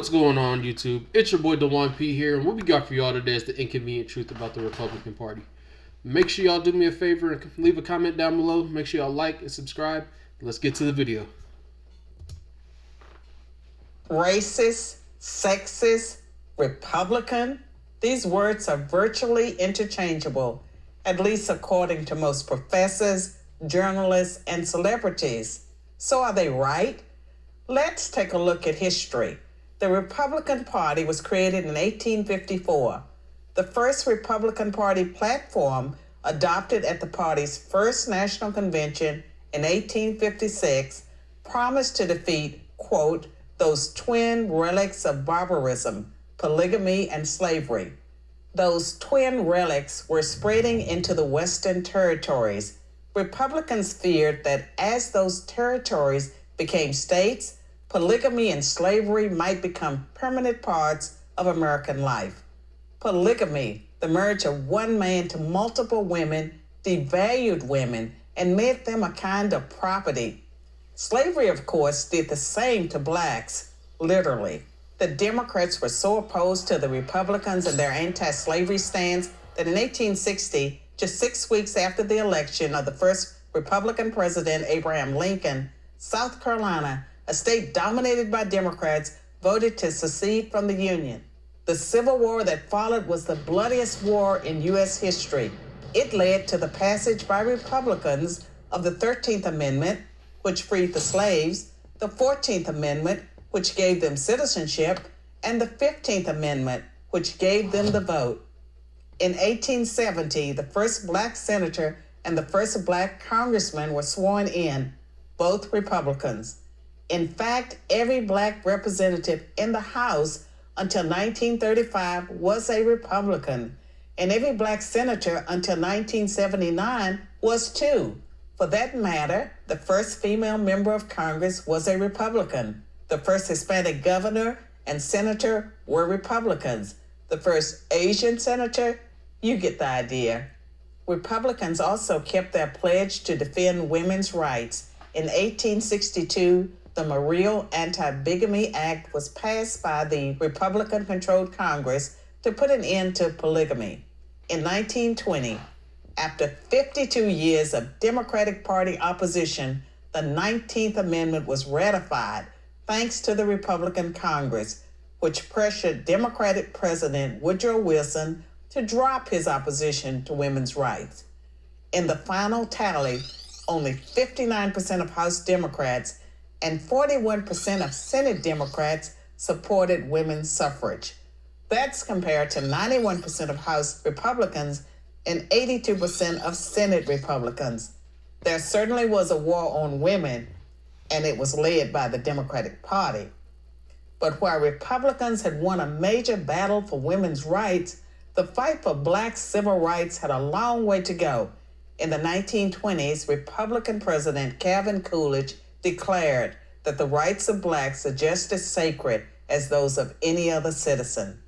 What's going on, YouTube? It's your boy DeWan P here, and what we got for y'all today is the inconvenient truth about the Republican Party. Make sure y'all do me a favor and leave a comment down below. Make sure y'all like and subscribe. Let's get to the video. Racist, sexist, Republican, these words are virtually interchangeable, at least according to most professors, journalists, and celebrities. So are they right? Let's take a look at history. The Republican Party was created in 1854. The first Republican Party platform, adopted at the party's first national convention in 1856, promised to defeat, quote, those twin relics of barbarism, polygamy and slavery. Those twin relics were spreading into the Western territories. Republicans feared that as those territories became states, polygamy and slavery might become permanent parts of American life. Polygamy, the marriage of one man to multiple women, devalued women and made them a kind of property. Slavery, of course, did the same to blacks, literally. The Democrats were so opposed to the Republicans and their anti-slavery stance that in 1860, just 6 weeks after the election of the first Republican president, Abraham Lincoln, South Carolina, a state dominated by Democrats, voted to secede from the Union. The Civil War that followed was the bloodiest war in U.S. history. It led to the passage by Republicans of the 13th Amendment, which freed the slaves, the 14th Amendment, which gave them citizenship, and the 15th Amendment, which gave them the vote. In 1870, the first black senator and the first black congressman were sworn in, both Republicans. In fact, every black representative in the House until 1935 was a Republican, and every black senator until 1979 was too. For that matter, the first female member of Congress was a Republican. The first Hispanic governor and senator were Republicans. The first Asian senator, you get the idea. Republicans also kept their pledge to defend women's rights. In 1862, the Morrill Anti-Bigamy Act was passed by the Republican-controlled Congress to put an end to polygamy. In 1920, after 52 years of Democratic Party opposition, the 19th Amendment was ratified thanks to the Republican Congress, which pressured Democratic President Woodrow Wilson to drop his opposition to women's rights. In the final tally, only 59% of House Democrats and 41% of Senate Democrats supported women's suffrage. That's compared to 91% of House Republicans and 82% of Senate Republicans. There certainly was a war on women, and it was led by the Democratic Party. But while Republicans had won a major battle for women's rights, the fight for black civil rights had a long way to go. In the 1920s, Republican President Calvin Coolidge declared that the rights of blacks are just as sacred as those of any other citizen.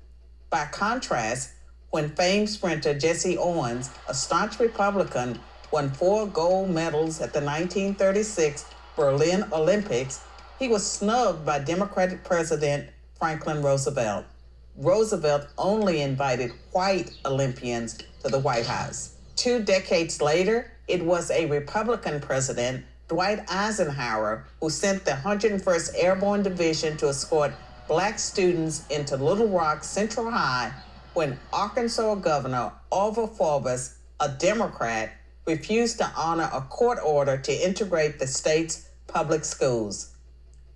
By contrast, when famed sprinter Jesse Owens, a staunch Republican, won 4 gold medals at the 1936 Berlin Olympics, he was snubbed by Democratic President Franklin Roosevelt. Roosevelt only invited white Olympians to the White House. 2 decades later, it was a Republican president, Dwight Eisenhower, who sent the 101st Airborne Division to escort black students into Little Rock Central High when Arkansas Governor Orville Forbes, a Democrat, refused to honor a court order to integrate the state's public schools.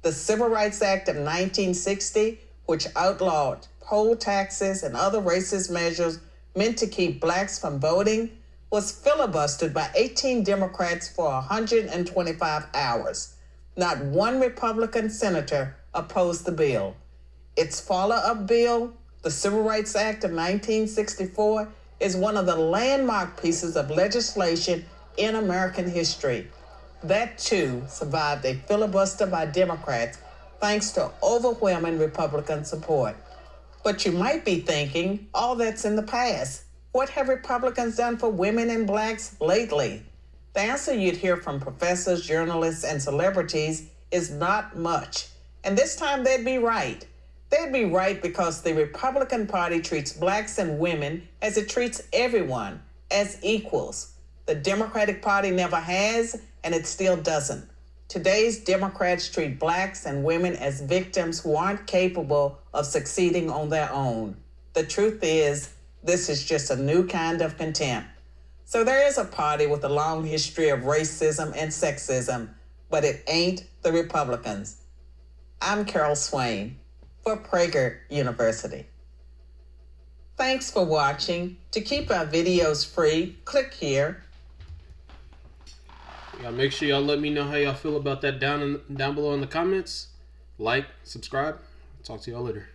The Civil Rights Act of 1960, which outlawed poll taxes and other racist measures meant to keep blacks from voting, was filibustered by 18 Democrats for 125 hours. Not one Republican senator opposed the bill. Its follow-up bill, the Civil Rights Act of 1964, is one of the landmark pieces of legislation in American history. That, too, survived a filibuster by Democrats thanks to overwhelming Republican support. But you might be thinking, all that's in the past. What have Republicans done for women and blacks lately? The answer you'd hear from professors, journalists, and celebrities is not much. And this time they'd be right. They'd be right because the Republican Party treats blacks and women as it treats everyone, as equals. The Democratic Party never has, and it still doesn't. Today's Democrats treat blacks and women as victims who aren't capable of succeeding on their own. The truth is, this is just a new kind of contempt. So there is a party with a long history of racism and sexism, but it ain't the Republicans. I'm Carol Swain for Prager University. Thanks for watching. To keep our videos free, click here. Y'all make sure y'all let me know how y'all feel about that down below in the comments. Like, subscribe. Talk to y'all later.